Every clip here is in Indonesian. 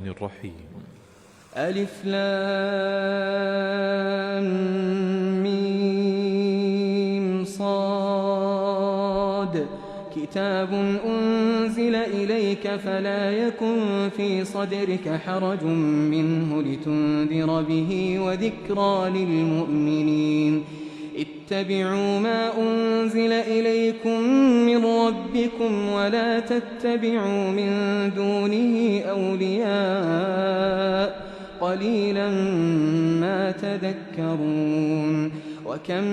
الرحيم. ألف لام ميم صاد كتاب أنزل إليك فلا يكن في صدرك حرج منه لتنذر به وذكرى للمؤمنين. اتبعوا ما أنزل إليكم من ربكم ولا تتبعوا من دونه أولياء قليلا ما تذكرون. وكم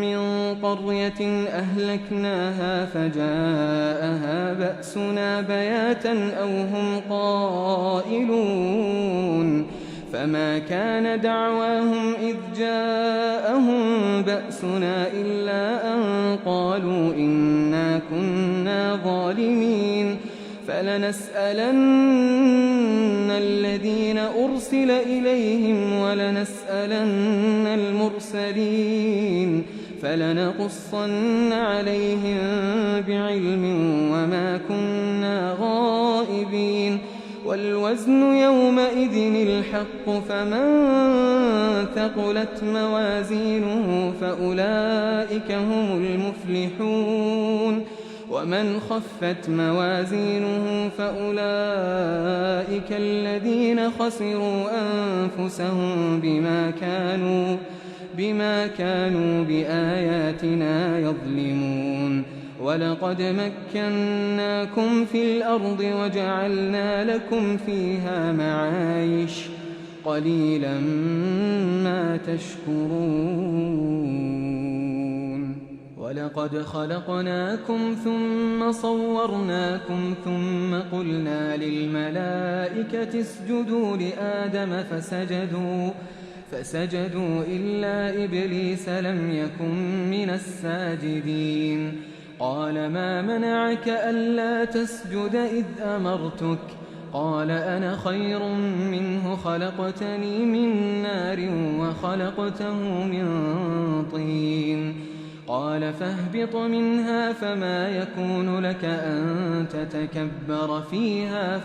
من قرية أهلكناها فجاءها بأسنا بياتا أو هم قائلون فما كان دعواهم إذ جاءهم بأسنا إلا أن قالوا إنا كنا ظالمين. فلنسألن الذين أرسل إليهم ولنسألن المرسلين فلنقصن عليهم بعلم وما كنا غائبين. والوزن يومئذ الحق فمن ثقلت موازينه فأولئك هم المفلحون ومن خفت موازينه فأولئك الذين خسروا أنفسهم بما كانوا بآياتنا يظلمون. ولقد مكناكم في الأرض وجعلنا لكم فيها معايش قليلا ما تشكرون. ولقد خلقناكم ثم صورناكم ثم قلنا للملائكة اسجدوا لآدم فسجدوا إلا إبليس لم يكن من الساجدين. قال ما منعك ألا تسجد إذ أمرتك؟ قال أنا خير منه خلقتني من نار وخلقته من طين. قال فاهبط منها فما يكون لك أن تتكبر فيها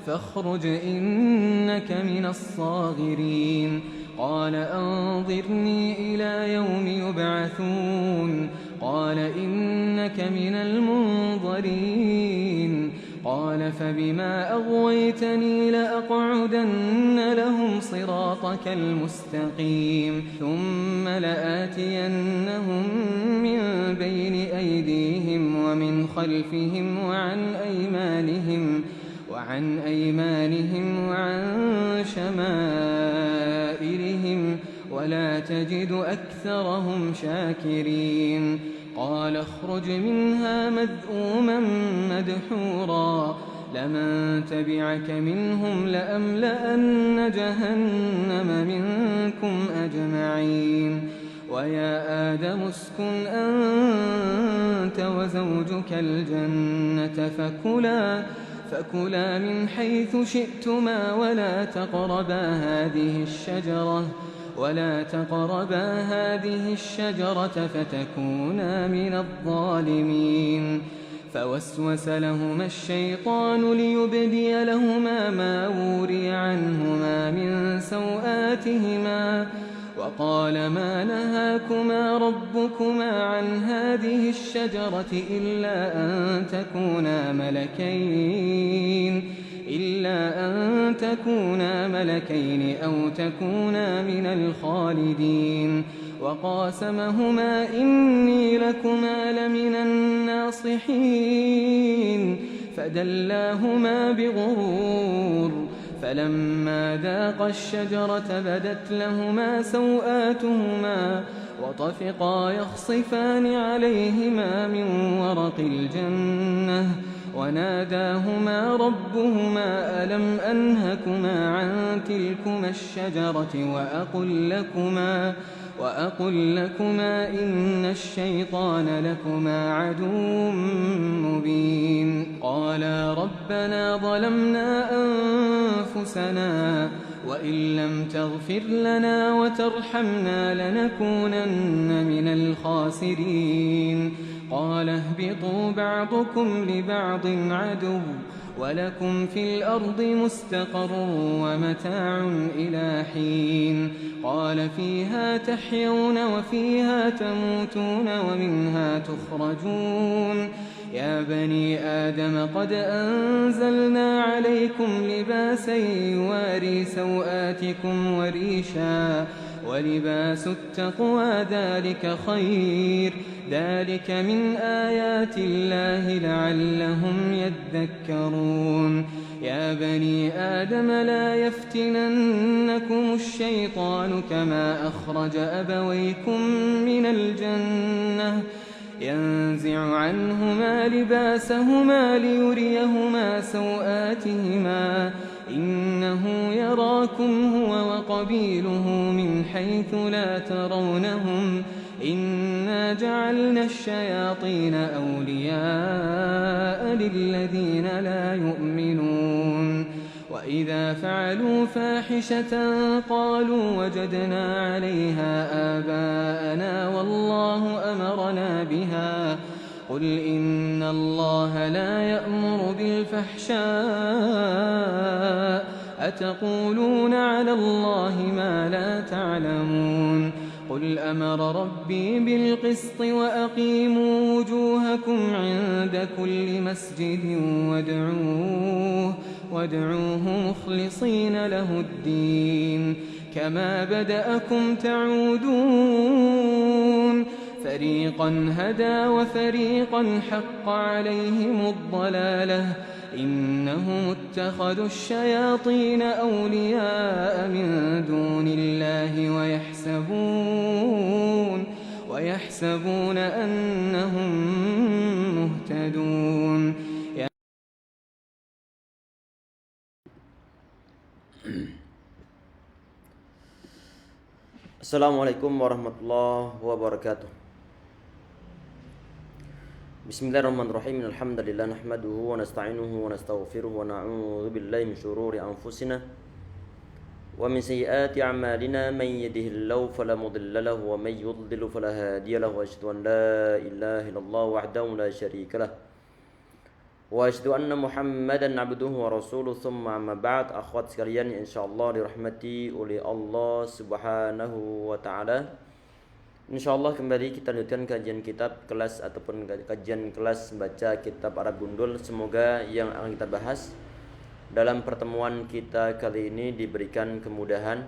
فاخرج إنك من الصاغرين. قال أنظرني إلى يوم يبعثون. قال إنك من المنظرين. قال فبما أغويتني لأقعدن لهم صراطك المستقيم ثم لآتينهم من بين أيديهم ومن خلفهم وعن أيمانهم وعن شمائلهم ولا تجد أكثرهم شاكرين. قال اخرج منها مذءوما مدحورا لمن تبعك منهم لأملأن جهنم منكم أجمعين. ويا آدم اسكن أنت وزوجك الجنة فكلا من حيث شئتما ولا تقربا هذه الشجرة فتكونا من الظالمين. فوسوس لهما الشيطان ليبدي لهما ما وري عنهما من سوآتهما وقال ما نهاكما ربكما عن هذه الشجرة إلا أن تكونا ملكين أو تكونا من الخالدين. وقاسمهما إني لكما لمن الناصحين فدلاهما بغرور. فلما ذاقا الشجرة بدت لهما سوآتهما وطفقا يخصفان عليهما من ورق الجنة وناداهما ربهما ألم أنهكما عن تلكما الشجرة وأقل لكما إن الشيطان لكما عدو مبين. قالا ربنا ظلمنا أنفسنا وإن لم تغفر لنا وترحمنا لنكونن من الخاسرين. قال اهبطوا بعضكم لبعض عدو ولكم في الأرض مستقر ومتاع إلى حين قال فيها تحيون وفيها تموتون ومنها تخرجون يا بني آدم قد أنزلنا عليكم لباسا يواري سوآتكم وريشا ولباس التقوى ذلك خير ذلك من آيات الله لعلهم يذكرون يا بني آدم لا يفتننكم الشيطان كما أخرج أبويكم من الجنة ينزع عنهما لباسهما ليريهما سوآتهما إنه يراكم هو وقبيله من حيث لا ترونهم إنا جعلنا الشياطين أولياء للذين لا يؤمنون وإذا فعلوا فاحشة قالوا وجدنا عليها آباءنا والله أمرنا بها قل إن الله لا يأمر بالفحشاء أتقولون على الله ما لا تعلمون قل أمر ربي بالقسط وأقيموا وجوهكم عند كل مسجد وادعوه مخلصين له الدين كما بدأكم تعودون فريقا هدى وفريقا حق عليهم الضلالة إنهم اتخذوا الشياطين أولياء من دون الله ويحسبون أنهم مهتدون Assalamualaikum warahmatullahi wabarakatuh. Bismillahirrahmanirrahim. Alhamdulillah nahmaduhu wa nasta'inuhu wa nastaghfiruhu wa na'udzu billahi min shururi anfusina wa min sayyiati a'malina man yahdihillahu fala mudilla lahu wa may yudlil fala hadiya lahu wa asyhadu an la ilaha illallah wahdahu la syarika lahu wa asyhadu anna Muhammadan abduhu wa rasuluhu thumma amma ba'd. Akhwat sekalian yang insyaallah dirahmati oleh Allah Subhanahu wa taala. Insyaallah kembali kita lanjutkan kajian kitab kelas ataupun kajian kelas baca kitab Arab Gundul. Semoga yang akan kita bahas dalam pertemuan kita kali ini diberikan kemudahan,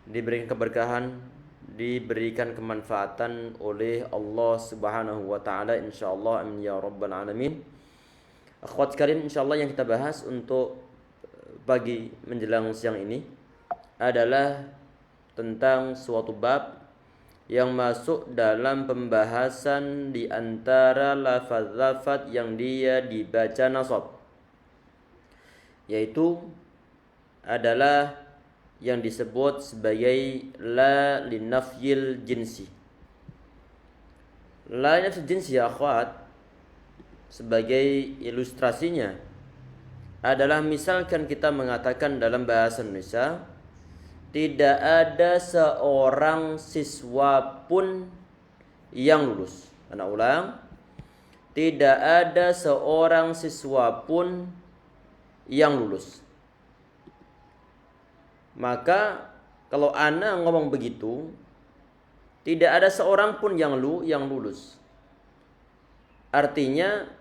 diberikan keberkahan, diberikan kemanfaatan oleh Allah Subhanahu wa taala insyaallah, amin ya rabbal alamin. Akhwat sekalian, insyaallah yang kita bahas untuk pagi menjelang siang ini adalah tentang suatu bab yang masuk dalam pembahasan di antara lafaz-lafaz yang dia dibaca nasab, yaitu adalah yang disebut sebagai la linafyil jinsi. La linafyil jinsi ya akhwat, sebagai ilustrasinya adalah misalkan kita mengatakan dalam bahasa Indonesia, tidak ada seorang siswa pun yang lulus. Anak ulang, tidak ada seorang siswa pun yang lulus. Maka kalau ana ngomong begitu, tidak ada seorang pun yang lulus. Artinya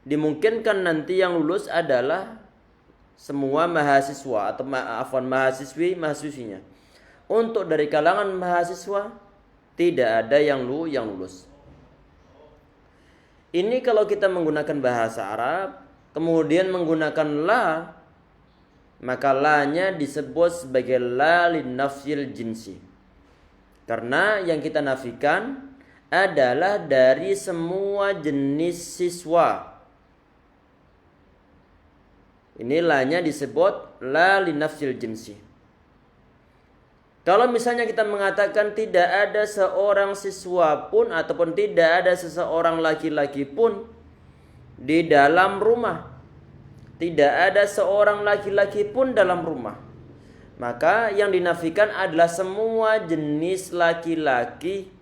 dimungkinkan nanti yang lulus adalah semua mahasiswa atau mahasiswinya. Untuk dari kalangan mahasiswa tidak ada yang lulus. Ini kalau kita menggunakan bahasa Arab kemudian menggunakan la, maka la-nya disebut sebagai la linafyil jinsi. Karena yang kita nafikan adalah dari semua jenis siswa. Ini la-nya disebut la linafsil jinsi. Kalau misalnya kita mengatakan tidak ada seorang siswa pun ataupun tidak ada seseorang laki-laki pun di dalam rumah, tidak ada seorang laki-laki pun dalam rumah, maka yang dinafikan adalah semua jenis laki-laki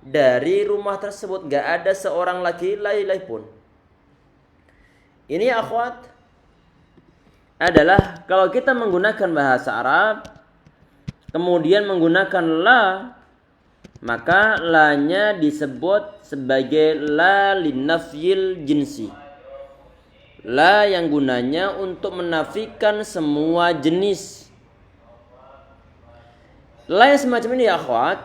dari rumah tersebut. Gak ada seorang laki-laki pun. Ini akhwat adalah kalau kita menggunakan bahasa Arab kemudian menggunakan la, maka la-nya disebut sebagai la linafyil jinsi. La yang gunanya untuk menafikan semua jenis. La yang semacam ini ya akhwat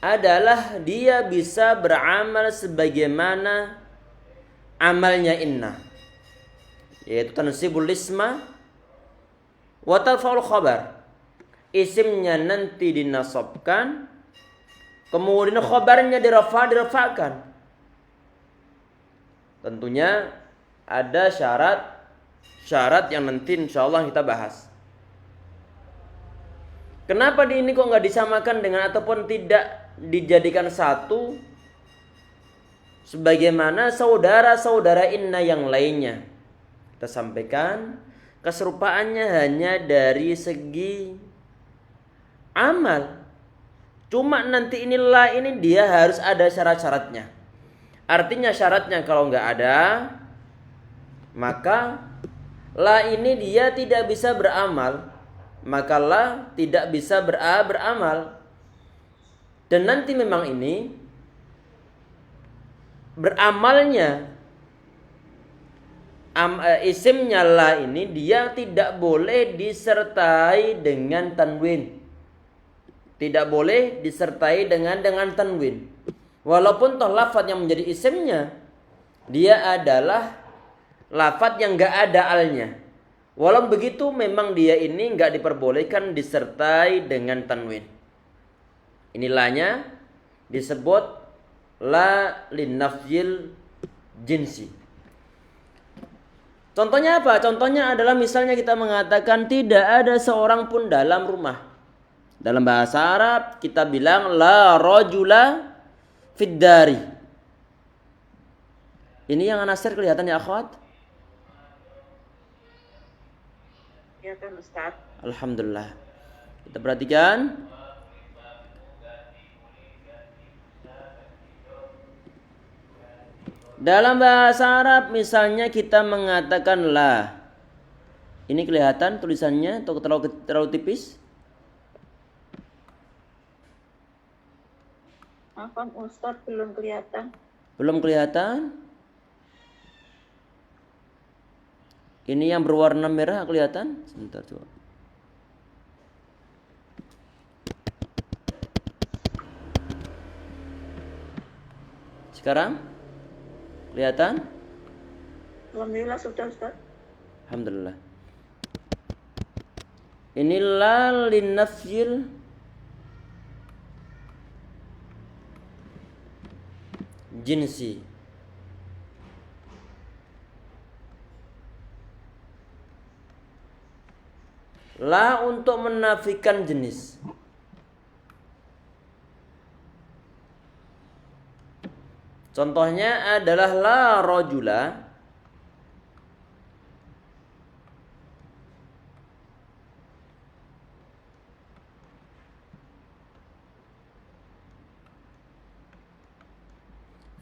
adalah dia bisa beramal sebagaimana amalnya inna, yaitu tansibul isma wa tarfa'ul khabar. Isimnya nanti dinasabkan, kemudian khabarnya dirafa'kan. Tentunya ada syarat yang nanti insyaallah kita bahas. Kenapa di ini kok nggak disamakan dengan ataupun tidak dijadikan satu sebagaimana saudara-saudara inna yang lainnya? Kita sampaikan keserupaannya hanya dari segi amal. Cuma nanti inilah ini dia harus ada syarat-syaratnya. Artinya syaratnya kalau nggak ada, maka la ini dia tidak bisa beramal. Maka la tidak bisa beramal. Dan nanti memang ini beramalnya isimnya la ini dia tidak boleh disertai dengan tanwin. Tidak boleh disertai dengan tanwin. Walaupun toh lafaz yang menjadi isimnya dia adalah lafaz yang enggak ada alnya. Walau begitu memang dia ini enggak diperbolehkan disertai dengan tanwin. Inilahnya disebut la linafyil jinsi. Contohnya apa? Contohnya adalah misalnya kita mengatakan tidak ada seorang pun dalam rumah. Dalam bahasa Arab kita bilang la rajula fid dari. Ini yang anasir kelihatan ya akhwat? Ya kan Ustaz. Alhamdulillah. Kita perhatikan. Dalam bahasa Arab misalnya kita mengatakan la. Ini kelihatan tulisannya atau terlalu tipis? Maafkan Ustaz, belum kelihatan. Belum kelihatan? Ini yang berwarna merah kelihatan? Sebentar coba. Sekarang? Kelihatan? Alhamdulillah sudah Ustaz. Alhamdulillah. Inilah linafyil jinsi. La untuk menafikan jenis. Contohnya adalah la rajula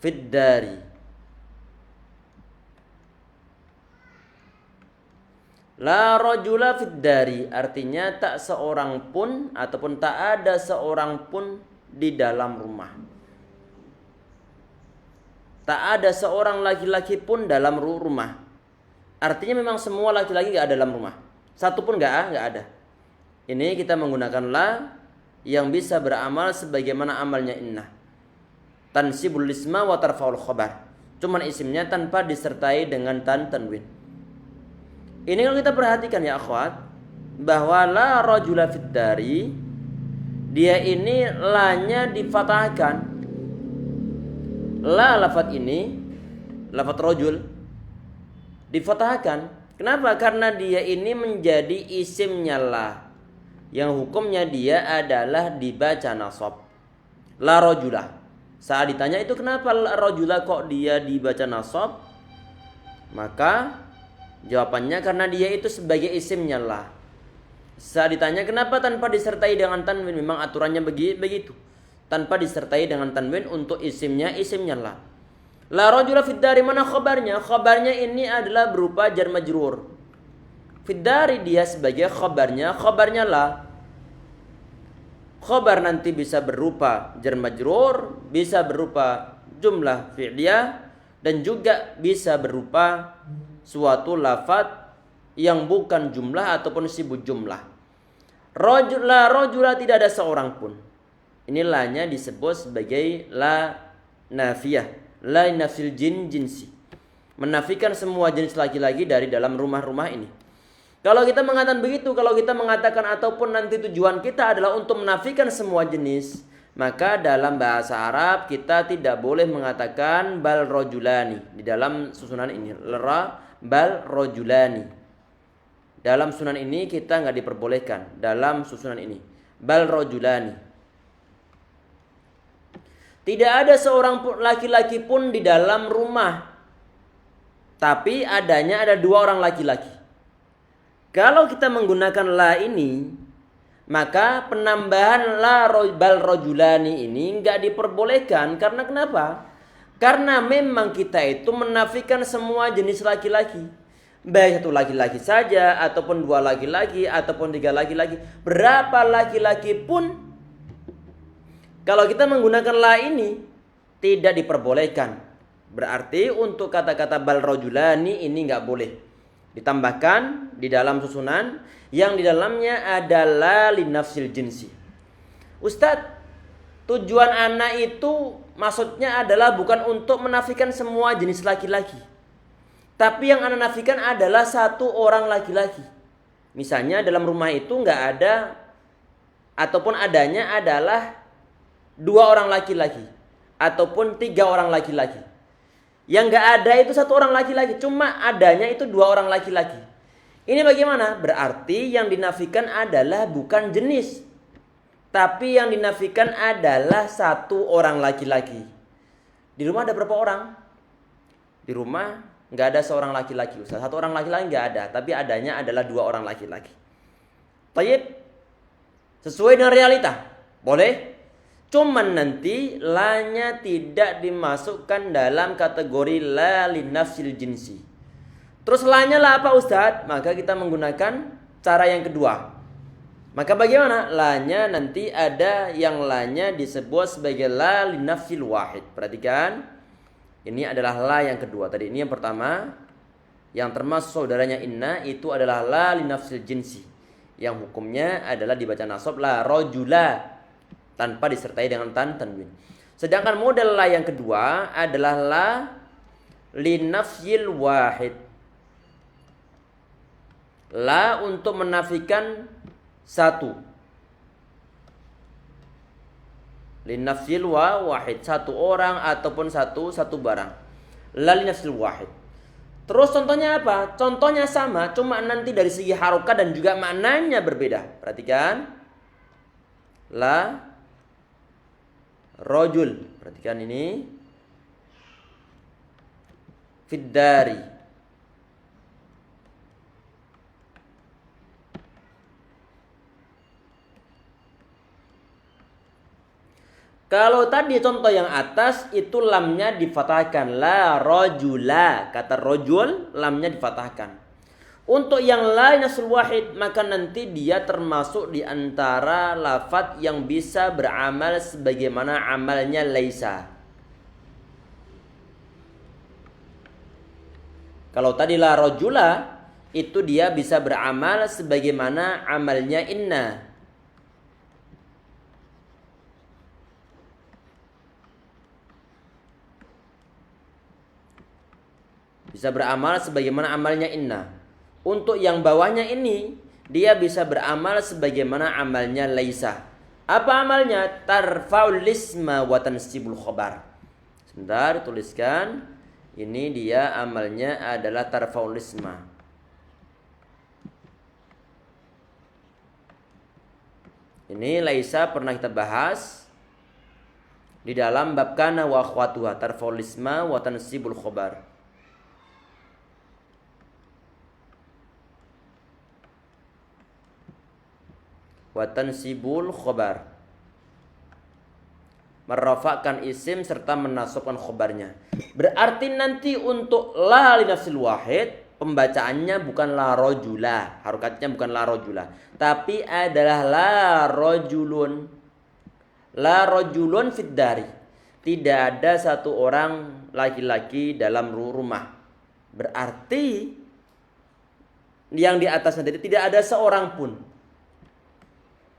fid dari. La rajula fid dari artinya tak seorang pun ataupun tak ada seorang pun di dalam rumah. Tak ada seorang laki-laki pun dalam rumah. Artinya memang semua laki-laki enggak ada dalam rumah. Satu pun enggak ada. Ini kita menggunakan la yang bisa beramal sebagaimana amalnya inna. Tansibul isma wa tarfa'ul khabar. Cuman isimnya tanpa disertai dengan tanwin. Ini kalau kita perhatikan ya akhwat, bahwa la rajula fid dari dia ini la-nya difathahkan. La lafaz ini, lafaz rajul difathahkan. Kenapa? Karena dia ini menjadi isimnya la, yang hukumnya dia adalah dibaca nasab. La rajulah. Saat ditanya itu kenapa la rajulah kok dia dibaca nasab? Maka jawabannya karena dia itu sebagai isimnya la. Saat ditanya kenapa tanpa disertai dengan tanwin, memang aturannya begitu. Tanpa disertai dengan tanwin untuk isimnya la. La rajula fid dari, mana khabarnya? Khabarnya ini adalah berupa jar majrur. Fid dari dia sebagai khabarnya, khabarnya la. Khabar nanti bisa berupa jar majrur, bisa berupa jumlah fi'liyah, dan juga bisa berupa suatu lafaz yang bukan jumlah ataupun sibuk jumlah. La rajula, tidak ada seorang pun. Ini la-nya disebut sebagai la nafiyah, la nafsil jinsi. Menafikan semua jenis laki-laki dari dalam rumah-rumah ini. Kalau kita mengatakan begitu, kalau kita mengatakan ataupun nanti tujuan kita adalah untuk menafikan semua jenis, maka dalam bahasa Arab kita tidak boleh mengatakan bal rajulani di dalam susunan ini. Bal rajulani. Dalam sunan ini kita nggak diperbolehkan. Dalam susunan ini bal rajulani. Tidak ada seorang laki-laki pun di dalam rumah, tapi ada dua orang laki-laki. Kalau kita menggunakan la ini, maka penambahan la bal rajulani ini nggak diperbolehkan. Karena kenapa? Karena memang kita itu menafikan semua jenis laki-laki. Baik satu laki-laki saja, ataupun dua laki-laki, ataupun tiga laki-laki. Berapa laki-laki pun, kalau kita menggunakan la ini tidak diperbolehkan. Berarti untuk kata-kata bal rajulani ini nggak boleh ditambahkan di dalam susunan yang di dalamnya adalah linafsil jinsi. Ustadz, tujuan anak itu maksudnya adalah bukan untuk menafikan semua jenis laki-laki, tapi yang anak nafikan adalah satu orang laki-laki. Misalnya dalam rumah itu nggak ada, ataupun adanya adalah dua orang laki-laki, ataupun tiga orang laki-laki. Yang nggak ada itu satu orang laki-laki, cuma adanya itu dua orang laki-laki. Ini bagaimana? Berarti yang dinafikan adalah bukan jenis, tapi yang dinafikan adalah satu orang laki-laki. Di rumah ada berapa orang? Di rumah nggak ada seorang laki-laki, Ustaz. Satu orang laki-laki nggak ada, tapi adanya adalah dua orang laki-laki. Tayyib, sesuai dengan realita, boleh. Cuman nanti la-nya tidak dimasukkan dalam kategori la linafsil jinsi. Terus la-nya lah apa, Ustaz? Maka kita menggunakan cara yang kedua. Maka bagaimana? La-nya nanti ada yang la-nya disebut sebagai la linafsil wahid. Perhatikan. Ini adalah la yang kedua. Tadi ini yang pertama, yang termasuk saudaranya inna, itu adalah la linafsil jinsi, yang hukumnya adalah dibaca nasab la rajula tanpa disertai dengan tanwin. Sedangkan model la yang kedua adalah la linafsil wahid, la untuk menafikan satu. Linafsil wahid, satu orang ataupun satu barang. La linafsil wahid. Terus contohnya apa? Contohnya sama, cuma nanti dari segi harokat dan juga maknanya berbeda. Perhatikan. La rajul. Perhatikan ini. Fid dari. Kalau tadi contoh yang atas itu lamnya difathahkan, la rajula, kata rajul lamnya difathahkan. Untuk yang la nasul wahid, maka nanti dia termasuk di antara lafaz yang bisa beramal sebagaimana amalnya laisa. Kalau tadi la rajula, itu dia bisa beramal sebagaimana amalnya inna. Bisa beramal sebagaimana amalnya inna. Untuk yang bawahnya ini, dia bisa beramal sebagaimana amalnya laisa. Apa amalnya? Tarfa'ul lisma wa tansibul khobar. Sebentar, tuliskan. Ini dia amalnya adalah tarfa'ul lisma. Ini laisa pernah kita bahas di dalam bab kana wa akhwatuha, tarfa'ul lisma wa tansibul khobar. Wa tansibul khobar. merafakkan isim serta menasabkan khobarnya. Berarti nanti untuk la li nafsil wahid pembacaannya bukan la rojula, harokatnya bukan la rojula, tapi adalah la rojulun. La rojulun fid dari. Tidak ada satu orang laki-laki dalam rumah. Berarti yang di atas tadi tidak ada seorang pun.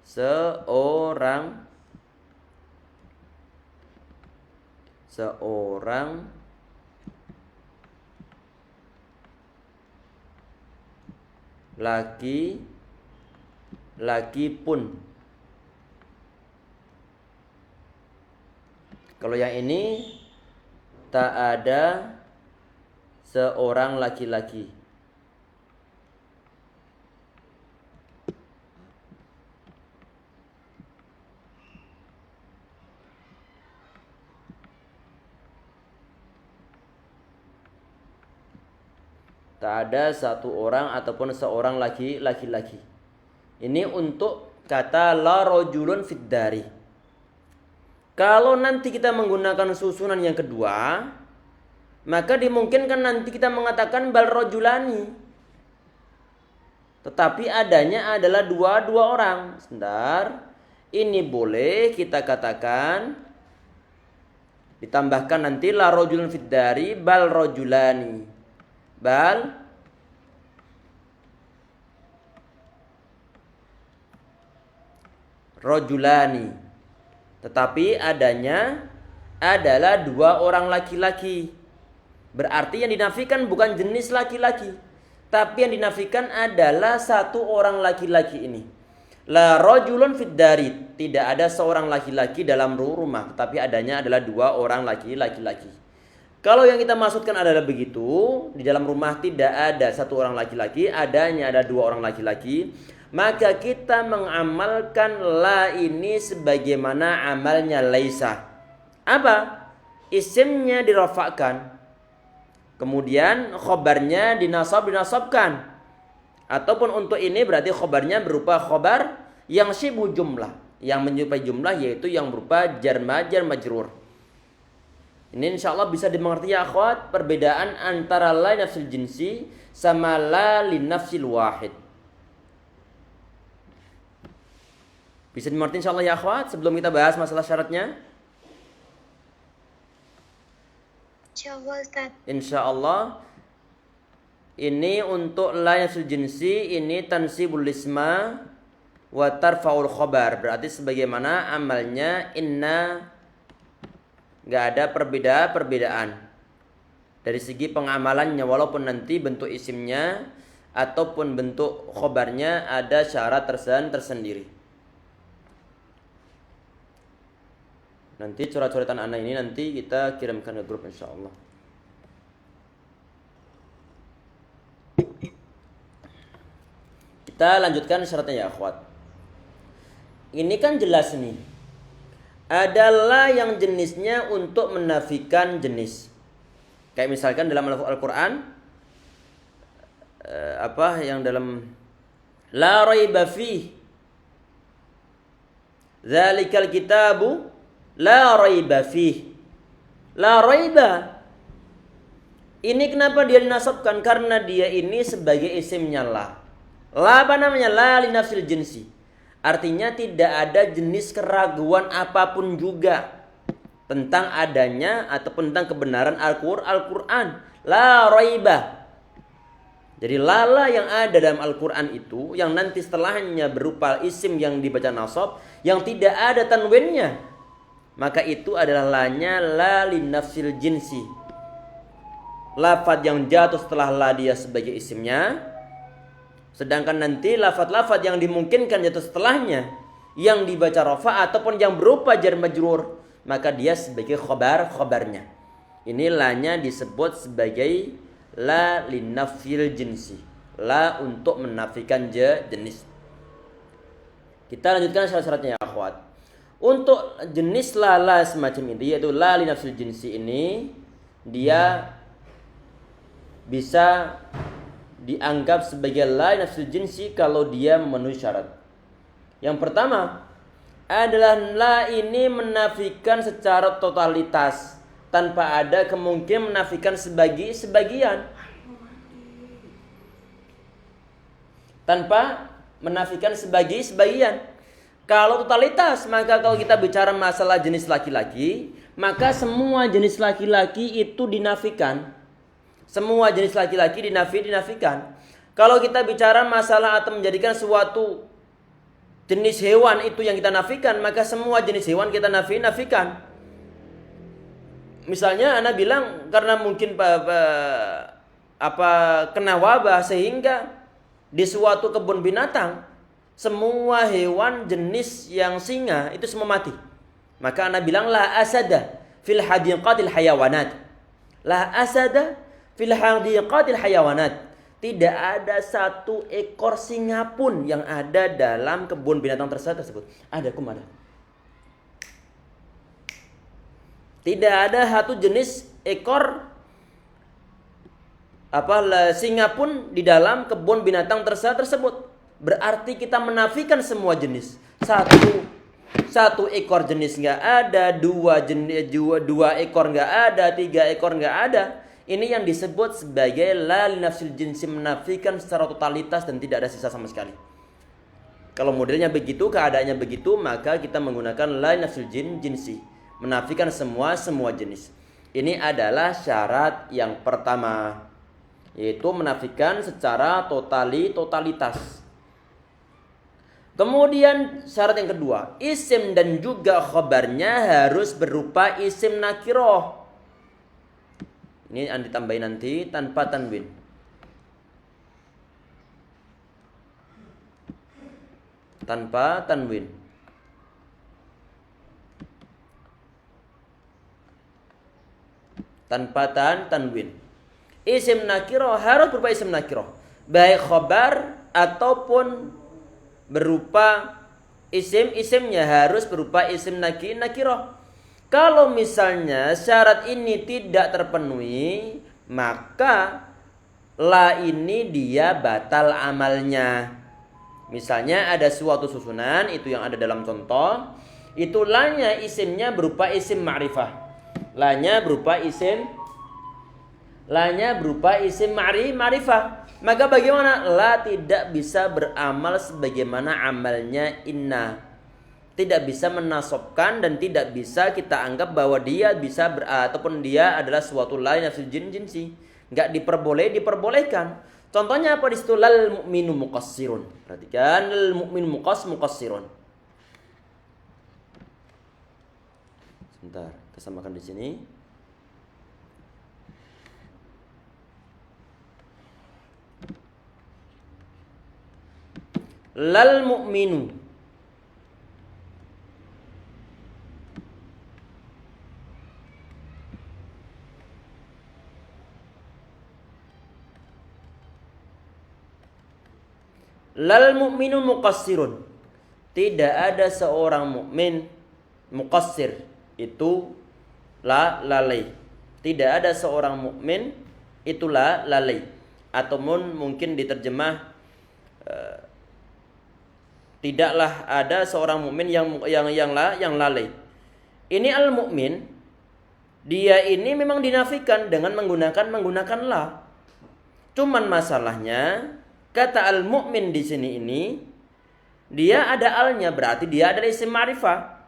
Seorang laki pun. Kalau yang ini tak ada seorang laki-laki. Tak ada satu orang ataupun seorang laki-laki. Ini untuk kata la rajulun fid dari. Kalau nanti kita menggunakan susunan yang kedua, maka dimungkinkan nanti kita mengatakan bal rajulani. Tetapi adanya adalah dua orang. Sebentar. Ini boleh kita katakan ditambahkan nanti la rajulun fid dari bal rajulani. Bal rajulani. Tetapi adanya adalah dua orang laki-laki. Berarti yang dinafikan bukan jenis laki-laki, tapi yang dinafikan adalah satu orang laki-laki ini. La rajulun fid dari, tidak ada seorang laki-laki dalam rumah, tapi adanya adalah dua orang laki-laki. Kalau yang kita maksudkan adalah begitu, di dalam rumah tidak ada satu orang laki-laki, adanya ada dua orang laki-laki, maka kita mengamalkan la ini sebagaimana amalnya laisa. Apa? Isimnya dirafakkan, kemudian khobarnya dinasabkan. Ataupun untuk ini berarti khobarnya berupa khobar yang syibu jumlah, yang menyerupai jumlah, yaitu yang berupa jar majrur. Ini insya Allah bisa dimengerti ya akhwat, perbedaan antara la nafsil jinsi sama la li nafsil wahid. Bisa dimengerti insya Allah ya akhwat sebelum kita bahas masalah syaratnya? Insya Allah Ustaz. Insya Allah. Ini untuk la nafsil jinsi, ini tansibul isma wa tarfa'ul khobar. Berarti sebagaimana amalnya inna. Gak ada perbedaan dari segi pengamalannya, walaupun nanti bentuk isimnya ataupun bentuk khobarnya ada syarat tersendiri. Nanti coret-coretan anak ini nanti kita kirimkan ke grup insya Allah. Kita lanjutkan syaratnya ya akhwat. Ini kan jelas nih, adalah yang jenisnya untuk menafikan jenis. Kayak misalkan dalam Al-Quran yang dalam la raiba fih, dzalikal kitabu la raiba fih. La raiba ini kenapa dia dinasabkan? Karena dia ini sebagai isimnya la. La apa namanya? La li nafsil jinsi. Artinya tidak ada jenis keraguan apapun juga tentang adanya ataupun tentang kebenaran Al-Quran. La raiba. Jadi lala yang ada dalam Al-Quran itu, yang nanti setelahnya berupa isim yang dibaca nasab, yang tidak ada tanwinnya, maka itu adalah lanya la li nafsil jinsi. Lafaz yang jatuh setelah la dia sebagai isimnya. Sedangkan nanti lafaz-lafaz yang dimungkinkan jatuh setelahnya yang dibaca rafa ataupun yang berupa jar majrur, maka dia sebagai khobarnya. Ini lanya disebut sebagai la linafil jinsi. La untuk menafikan jenis. Kita lanjutkan syarat-syaratnya ya akhwat. Untuk jenis la semacam ini, yaitu la linafil jinsi ini, dia bisa dianggap sebagai la nafsul jinsi kalau dia memenuhi syarat. Yang pertama adalah la ini menafikan secara totalitas tanpa ada kemungkinan menafikan sebagian. Tanpa menafikan sebagian. Kalau totalitas, maka kalau kita bicara masalah jenis laki-laki, maka semua jenis laki-laki itu dinafikan. Semua jenis laki-laki dinafikan. Kalau kita bicara masalah atau menjadikan suatu jenis hewan itu yang kita nafikan, maka semua jenis hewan kita nafikan. Misalnya Anda bilang karena mungkin kena wabah sehingga di suatu kebun binatang semua hewan jenis yang singa itu semua mati. Maka Anda bilang la asada fil hadiqatil hayawanat. La asada fil hadiqatil hayawanat. Tidak ada satu ekor singa pun yang ada dalam kebun binatang tersebut. Ada. Tidak ada satu jenis ekor singa pun di dalam kebun binatang tersebut. Berarti kita menafikan semua jenis. Satu ekor jenis nggak ada, dua ekor nggak ada, 3 ekor nggak ada. Ini yang disebut sebagai la linafsil jinsi, menafikan secara totalitas dan tidak ada sisa sama sekali. Kalau modelnya begitu, keadaannya begitu, maka kita menggunakan la linafsil jinsi, menafikan semua jenis. Ini adalah syarat yang pertama, yaitu menafikan secara totalitas. Kemudian syarat yang kedua, isim dan juga khabarnya harus berupa isim nakiroh. Ini yang ditambahin nanti tanpa tanwin. Tanpa tanwin. Tanpa tanwin. Isim nakiroh harus berupa isim nakiroh, baik khabar ataupun berupa isimnya harus berupa isim nakiroh. Kalau misalnya syarat ini tidak terpenuhi, maka la ini dia batal amalnya. Misalnya ada suatu susunan, itu yang ada dalam contoh, itu la-nya isimnya berupa isim ma'rifah. La-nya berupa isim ma'rifah. Maka bagaimana? La tidak bisa beramal sebagaimana amalnya inna. Tidak bisa menasobkan dan tidak bisa kita anggap bahwa dia bisa ataupun dia adalah suatu lain nafsul jinsi. Enggak diperbolehkan. Contohnya apa di situ? Lal mu'minu muqassirun. Perhatikan, lal mu'minu muqassirun. Sebentar, kita samakan di sini. Lal mu'minu lal mu'minu muqassirun. Tidak ada seorang mukmin muqassir, itu lalai. Tidak ada seorang mukmin itu lalai. Ataupun mungkin diterjemah tidaklah ada seorang mukmin yang lalai. Ini al mukmin, dia ini memang dinafikan dengan menggunakan la. Cuman masalahnya kata al mukmin di sini ini dia ada alnya, berarti dia adalah isim ma'rifah.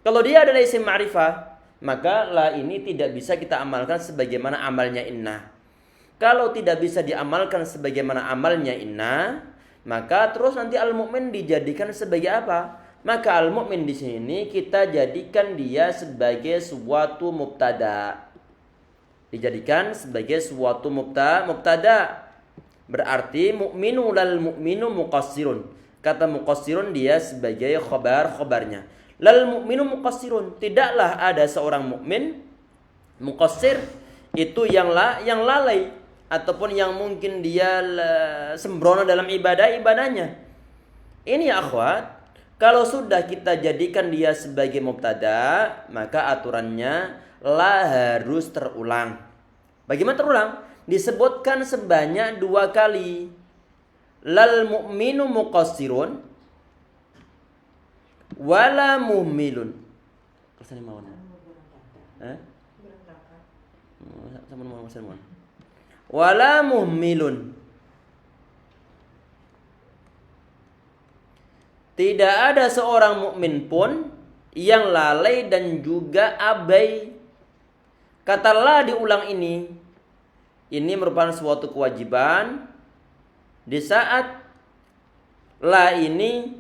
Kalau dia adalah isim ma'rifah, maka la ini tidak bisa kita amalkan sebagaimana amalnya inna. Kalau tidak bisa diamalkan sebagaimana amalnya inna, maka terus nanti al-mu'min dijadikan sebagai apa? Maka al-mu'min di sini kita jadikan dia sebagai suatu mubtada. Dijadikan sebagai suatu mubtada. Berarti mu'minu lal mu'minu muqassirun. Kata muqassirun dia sebagai khabarnya. Lal mu'minu muqassirun. Tidaklah ada seorang mukmin muqassir itu yang lalai ataupun yang mungkin dia sembrono dalam ibadahnya. Ini ya akhwat, kalau sudah kita jadikan dia sebagai mubtada, maka aturannya la harus terulang. Bagaimana terulang? Disebutkan sebanyak 2 kali. Lal mu'minu muqassirun. wala muhmilun. Kersane mawon. Sampun mawon mawon. Wala muhmilun. Tidak ada seorang mukmin pun yang lalai dan juga abai. Kata la diulang ini merupakan suatu kewajiban di saat la ini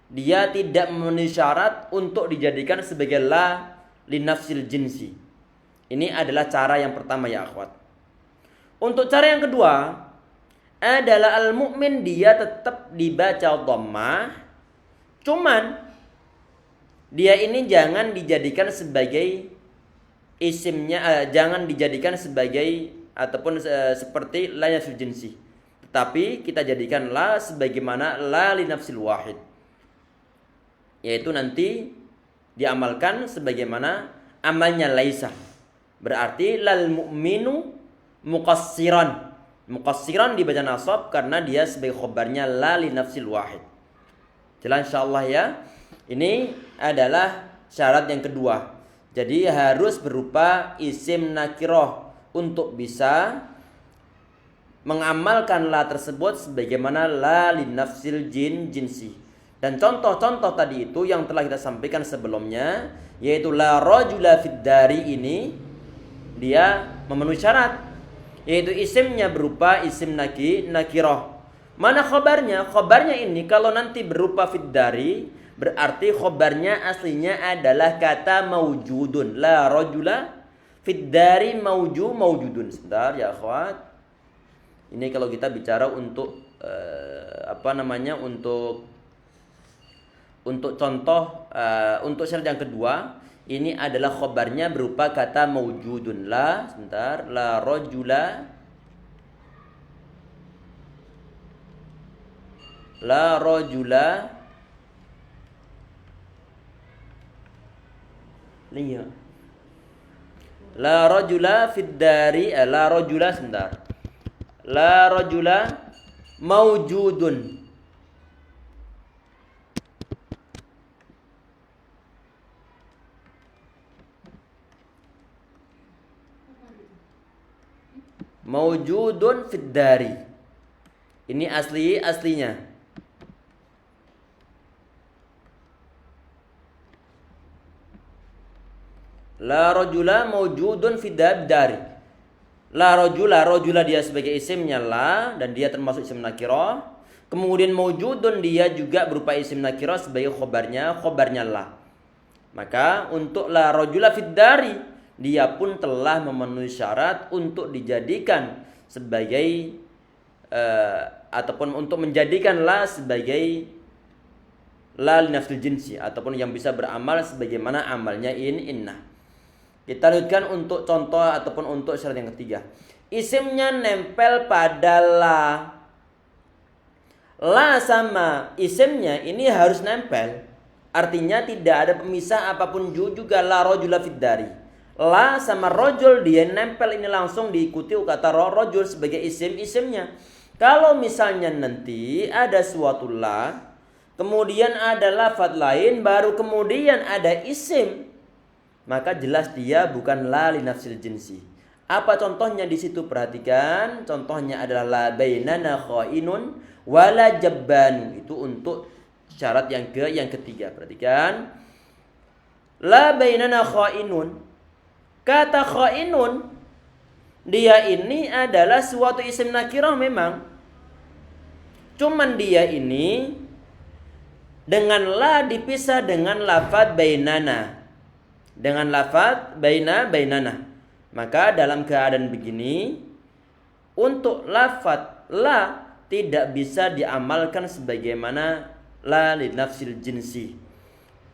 dia tidak memenuhi syarat untuk dijadikan sebagai la linafsil jinsi. Ini adalah cara yang pertama ya akhwat. Untuk cara yang kedua adalah al-mu'min, dia tetap dibaca dhammah. Cuman dia ini jangan dijadikan sebagai isimnya, jangan dijadikan sebagai ataupun seperti la nafsil jinsi. Tetapi kita jadikan la sebagaimana la li nafsil wahid. Yaitu nanti diamalkan sebagaimana amalnya laisa. Berarti lal mu'minu muqassiran. Muqassiran dibaca nasab karena dia sebagai khobarnya la li nafsil wahid. Jelas insyaallah ya. Ini adalah syarat yang kedua. Jadi harus berupa isim nakirah untuk bisa mengamalkan la tersebut sebagaimana la li nafsil jinsi. Dan contoh-contoh tadi itu yang telah kita sampaikan sebelumnya, yaitu la rajula fid dari ini dia memenuhi syarat, yaitu isimnya berupa isim nakirah. Mana khobarnya? Khobarnya ini kalau nanti berupa fid dari, berarti khobarnya aslinya adalah kata maujudun. La rajula fid dari maujudun. Sebentar ya akhwat. Ini kalau kita bicara untuk untuk contoh untuk syarat yang kedua, ini adalah khobarnya berupa kata maujudun. La, sebentar, la rajula, la rajula, lihat, la rajula fid dari, la rajula, sebentar, la rajula maujudun. Maujudun fid dari. Ini aslinya. La rajula maujudun fid dari. La rajula dia sebagai isimnya la dan dia termasuk isim nakirah. Kemudian maujudun dia juga berupa isim nakirah sebagai khobarnya la. Maka untuk la rajula fid dari, dia pun telah memenuhi syarat untuk dijadikan sebagai ataupun untuk menjadikan la sebagai la li nafsil jinsi ataupun yang bisa beramal sebagaimana amalnya inna. Kita lanjutkan untuk contoh ataupun untuk syarat yang ketiga. Isimnya nempel pada la. La sama isimnya ini harus nempel. Artinya tidak ada pemisah apapun juga la rajula fid dari. La sama rojul dia nempel ini langsung diikuti kata rojul sebagai isimnya. Kalau misalnya nanti ada suatu la, kemudian ada lafadz lain, baru kemudian ada isim, maka jelas dia bukan la li nafsil jinsi. Apa contohnya di situ? Perhatikan, contohnya adalah la bainana khainun wala jabban. Itu untuk syarat yang ketiga. Perhatikan, la bainana khainun. Kata khainun, dia ini adalah suatu isim nakirah memang. Cuman dia ini dengan la dipisah dengan lafadz bainana. Dengan lafadz bainana. Maka dalam keadaan begini, untuk lafadz la tidak bisa diamalkan sebagaimana la li nafsil jinsi.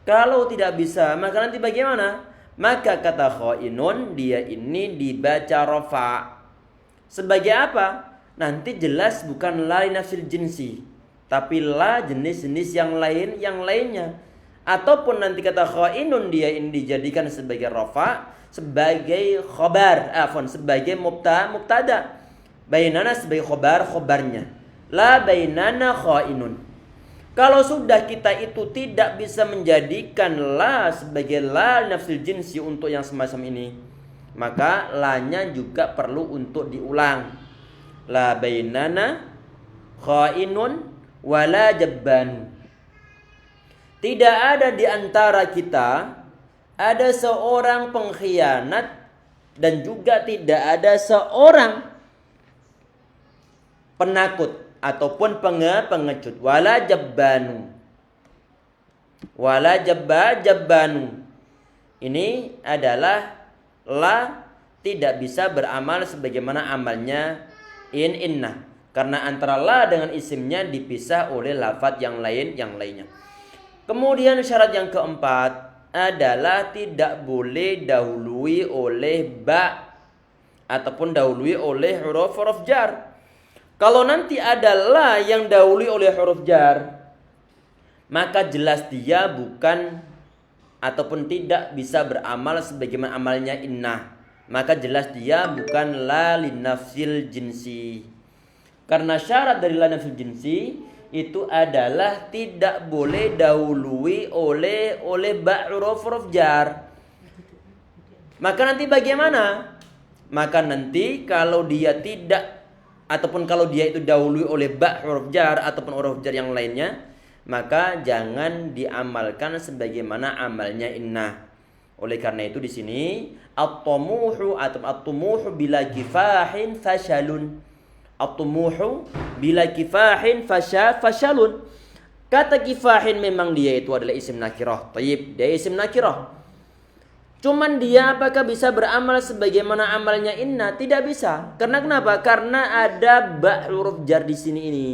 Kalau tidak bisa, maka nanti bagaimana? Maka kata khainun dia ini dibaca rafa. Sebagai apa? Nanti jelas bukan la nafsil jinsi, tapi la jenis-jenis yang lainnya. Ataupun nanti kata khainun dia ini dijadikan sebagai rafa, sebagai khobar, sebagai mubtada. Bainana sebagai khobarnya. La bainana khainun. Kalau sudah kita itu tidak bisa menjadikan la sebagai la nafsil jinsi untuk yang semacam ini, maka la-nya juga perlu untuk diulang. La bainana khainun wala jabban. Tidak ada di antara kita ada seorang pengkhianat dan juga tidak ada seorang penakut ataupun pengecut. Wala jabbanu. Wala jabbanu. Ini adalah la tidak bisa beramal sebagaimana amalnya inna. Karena antara la dengan isimnya dipisah oleh lafadz yang lainnya. Kemudian syarat yang keempat adalah tidak boleh dahului oleh ba ataupun dahului oleh huruf jar. Kalau nanti ada la yang dahului oleh huruf jar, maka jelas dia bukan ataupun tidak bisa beramal sebagaimana amalnya inna. Maka jelas dia bukan la linafsil jinsi. Karena syarat dari la linafsil jinsi itu adalah tidak boleh dahului oleh ba huruf jar. Maka nanti bagaimana? Maka nanti kalau dia tidak ataupun kalau dia itu dahului oleh ba huruf jar ataupun huruf jar yang lainnya, maka jangan diamalkan sebagaimana amalnya inna. Oleh karena itu di sini at-tumuhu atau at-tumuhu bila kifahin fashalun. At-tumuhu bila kifahin fashalun. Kata kifahin memang dia itu adalah isim nakirah. Tayyib, dia isim nakirah. Cuman dia apakah bisa beramal sebagaimana amalnya inna? Tidak bisa. Karena kenapa? Karena ada ba huruf jar di sini ini.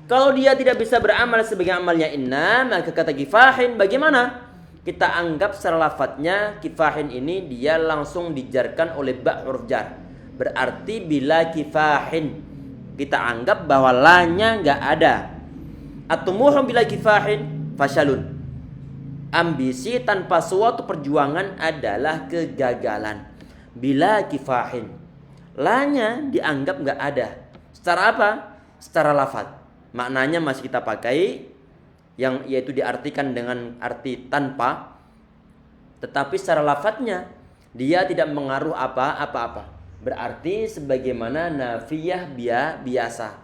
Kalau dia tidak bisa beramal sebagai amalnya inna, maka kata kifahin bagaimana? Kita anggap secara lafadznya kifahin ini dia langsung dijarkan oleh ba huruf jar. Berarti bila kifahin kita anggap bahwa la-nya enggak ada. At-tumuhu bila kifahin fashalun. Ambisi tanpa suatu perjuangan adalah kegagalan. Bila kifahin, la-nya dianggap enggak ada. Secara apa? Secara lafaz. Maknanya masih kita pakai yang yaitu diartikan dengan arti tanpa, tetapi secara lafadznya dia tidak mengaruh apa-apa. Berarti sebagaimana nafiyah biasa.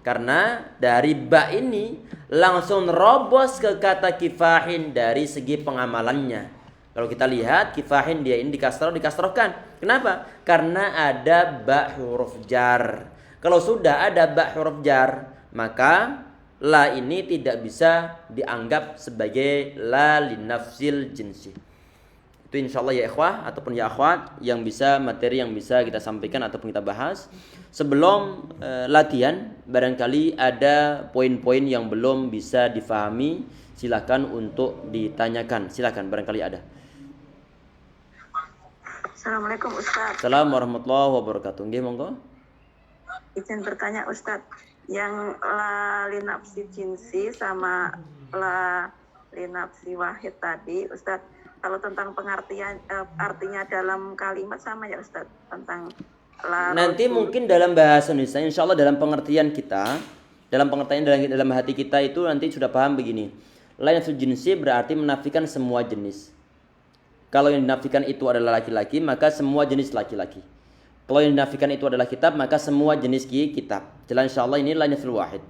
Karena dari ba ini langsung robos ke kata kifahin dari segi pengamalannya. Kalau kita lihat kifahin dia ini dikasrohkan. Kenapa? Karena ada ba huruf jar. Kalau sudah ada ba huruf jar, maka la ini tidak bisa dianggap sebagai la linafsil jinsi. Itu insyaallah ya ikhwah ataupun ya akhwat yang bisa materi yang bisa kita sampaikan ataupun kita bahas. Sebelum latihan, barangkali ada poin-poin yang belum bisa difahami, silakan untuk ditanyakan. Silakan, barangkali ada. Assalamualaikum Ustaz. Assalamualaikum warahmatullahi wabarakatuh. Nggih, monggo. Izin bertanya Ustaz, yang la linafsi jinsi sama la linafsi wahid tadi Ustaz, kalau tentang pengertian artinya dalam kalimat sama ya Ustaz, tentang la nanti rosul. Mungkin dalam bahasa Indonesia insyaallah dalam pengertian kita, dalam pengertian dalam hati kita itu nanti sudah paham begini. La linafsi jinsi berarti menafikan semua jenis. Kalau yang dinafikan itu adalah laki-laki, maka semua jenis laki-laki. Kalau yang dinafikan itu adalah kitab, maka semua jenis kitab. Jelas insyaallah ini la linafsil wahid.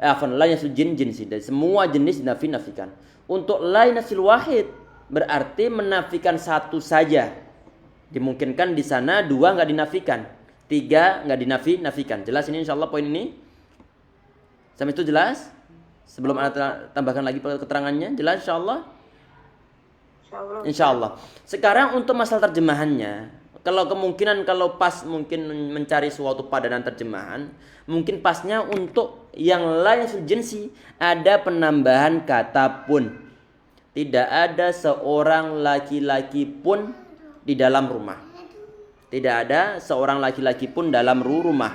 La linafsil jinsi, dan semua jenis dinafikan. Untuk la linafsil wahid berarti menafikan satu saja. Dimungkinkan di sana dua enggak dinafikan, tiga enggak dinafikan. Jelas ini insyaallah poin ini? Sampai itu jelas? Sebelum Anda tambahkan lagi keterangannya, jelas insyaallah? Insyaallah. Sekarang untuk masalah terjemahannya, kalau kemungkinan kalau pas mungkin mencari suatu padanan terjemahan, mungkin pasnya untuk yang lain jinsi ada penambahan kata pun. Tidak ada seorang laki-laki pun di dalam rumah. Tidak ada seorang laki-laki pun dalam rumah.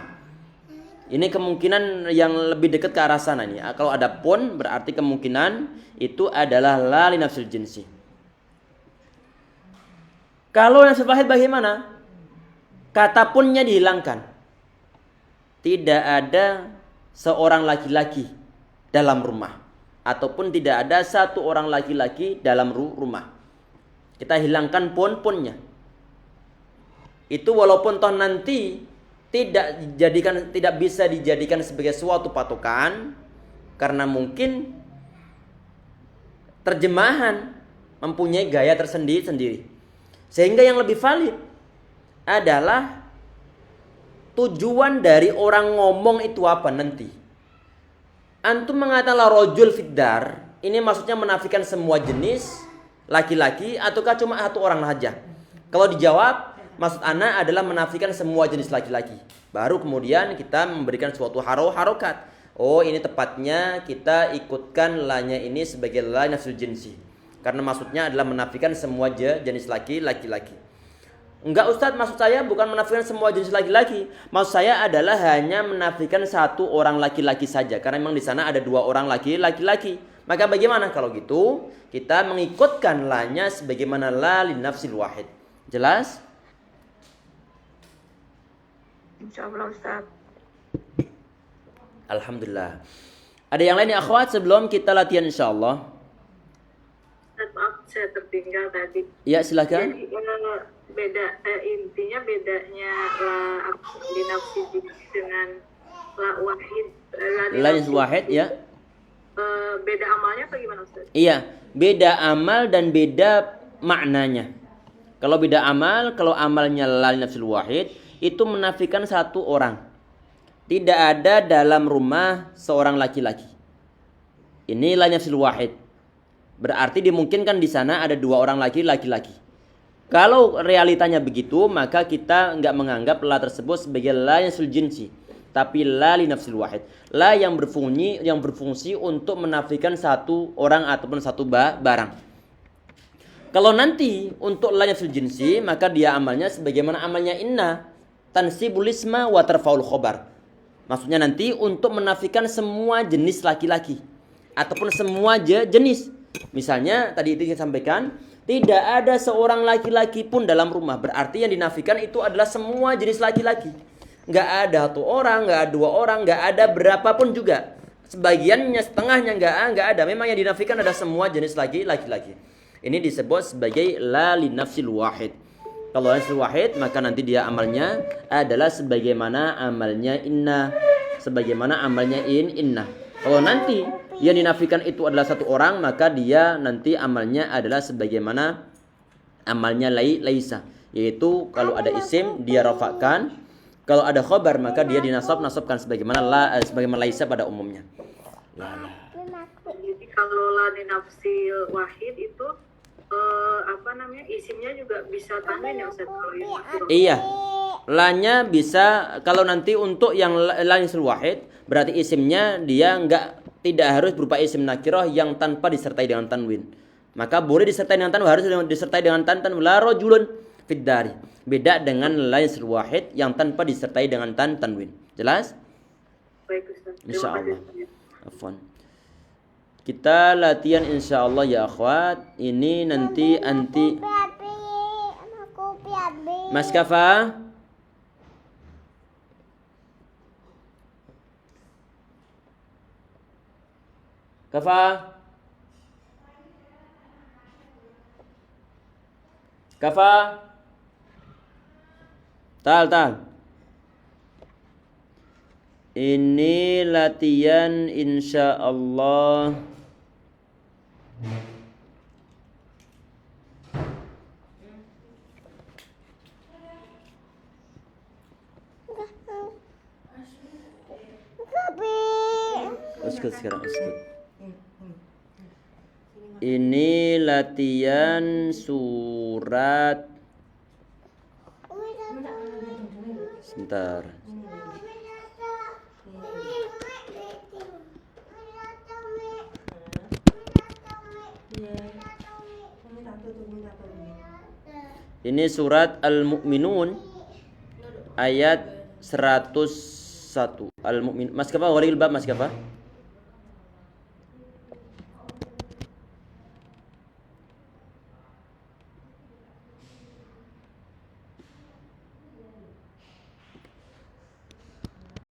Ini kemungkinan yang lebih dekat ke arah sana nih. Kalau ada pun berarti kemungkinan itu adalah la linafsil jinsi. Kalau nafsil wahid bagaimana? Kata punnya dihilangkan. Tidak ada seorang laki-laki dalam rumah. ataupun tidak ada satu orang laki-laki dalam rumah. Kita hilangkan pun-punnya. Itu walaupun toh nanti tidak bisa dijadikan sebagai suatu patokan karena mungkin terjemahan mempunyai gaya tersendiri-sendiri. Sehingga yang lebih valid adalah tujuan dari orang ngomong itu apa nanti. Antum mengatakan la rajul fiddar, ini maksudnya menafikan semua jenis laki-laki ataukah cuma satu orang saja? Kalau dijawab, maksud ana adalah menafikan semua jenis laki-laki. Baru kemudian kita memberikan suatu harokat. Oh, ini tepatnya kita ikutkan lanya ini sebagai la nafsul jinsi. Karena maksudnya adalah menafikan semua jenis laki-laki. Enggak Ustadz, maksud saya bukan menafikan semua jenis laki-laki. Maksud saya adalah hanya menafikan satu orang laki-laki saja. Karena memang di sana ada dua orang laki-laki. Maka bagaimana kalau gitu? Kita mengikutkan lanya sebagaimana la li nafsil wahid. Jelas? Insyaallah Ustaz. Alhamdulillah. Ada yang lain ya akhwat sebelum kita latihan insyaallah? Maaf, saya tertinggal tadi. Ya, silakan. Jadi intinya bedanya la li nafsi dengan la wahid. La nafsil wahid ya. Beda amalnya apa gimana Ustaz? Iya, beda amal dan beda maknanya. Kalau beda amal, kalau amalnya la nafsil wahid itu menafikan satu orang. Tidak ada dalam rumah seorang laki-laki. Ini la nafsil wahid. Berarti dimungkinkan di sana ada dua orang laki-laki. Kalau realitanya begitu, maka kita enggak menganggap la tersebut sebagai la nafsul jinsi, tapi la li nafsil wahid. La yang berfungsi untuk menafikan satu orang ataupun satu barang. Kalau nanti untuk la nafsul jinsi, maka dia amalnya sebagaimana amalnya inna, tansibul isma wa tarfaul khobar. Maksudnya nanti untuk menafikan semua jenis laki-laki ataupun semua jenis. Misalnya tadi itu saya sampaikan, tidak ada seorang laki-laki pun dalam rumah. Berarti yang dinafikan itu adalah semua jenis laki-laki. Nggak ada satu orang, nggak ada dua orang, nggak ada berapapun juga. Sebagiannya, setengahnya nggak ada. Memang yang dinafikan ada semua jenis laki-laki. Ini disebut sebagai la li nafsil wahid. Kalau nafsil wahid, maka nanti dia amalnya adalah sebagaimana amalnya inna. Sebagaimana amalnya inna. Kalau nanti yang dinafikan itu adalah satu orang, maka dia nanti amalnya adalah sebagaimana amalnya laisa. Yaitu kalau ada isim dia rafa'kan, kalau ada khobar maka dia dinasabkan sebagaimana laisa pada umumnya. Jadi kalau la di nafsil wahid itu isimnya juga bisa tanwin ya Ustaz? Iya. La-nya bisa kalau nanti untuk yang la nafsil wahid berarti isimnya dia tidak harus berupa isim nakirah yang tanpa disertai dengan tanwin. Maka boleh disertai dengan tanwin, harus disertai dengan tanwin. La rajulun fid dari. Beda dengan la nafsil wahid yang tanpa disertai dengan tanwin. Jelas? Baik Ustaz. Insyaallah. Afwan. Kita latihan insyaallah ya akhwat. Ini nanti Mas Kafa. Kafa. Tal. Ini latihan insyaallah. Sekarang. Ini latihan surat. Sebentar. Ini surat Al-Mu'minun ayat 101. Al-Mu'min. Mas Kafa, waril bab Mas Kafa.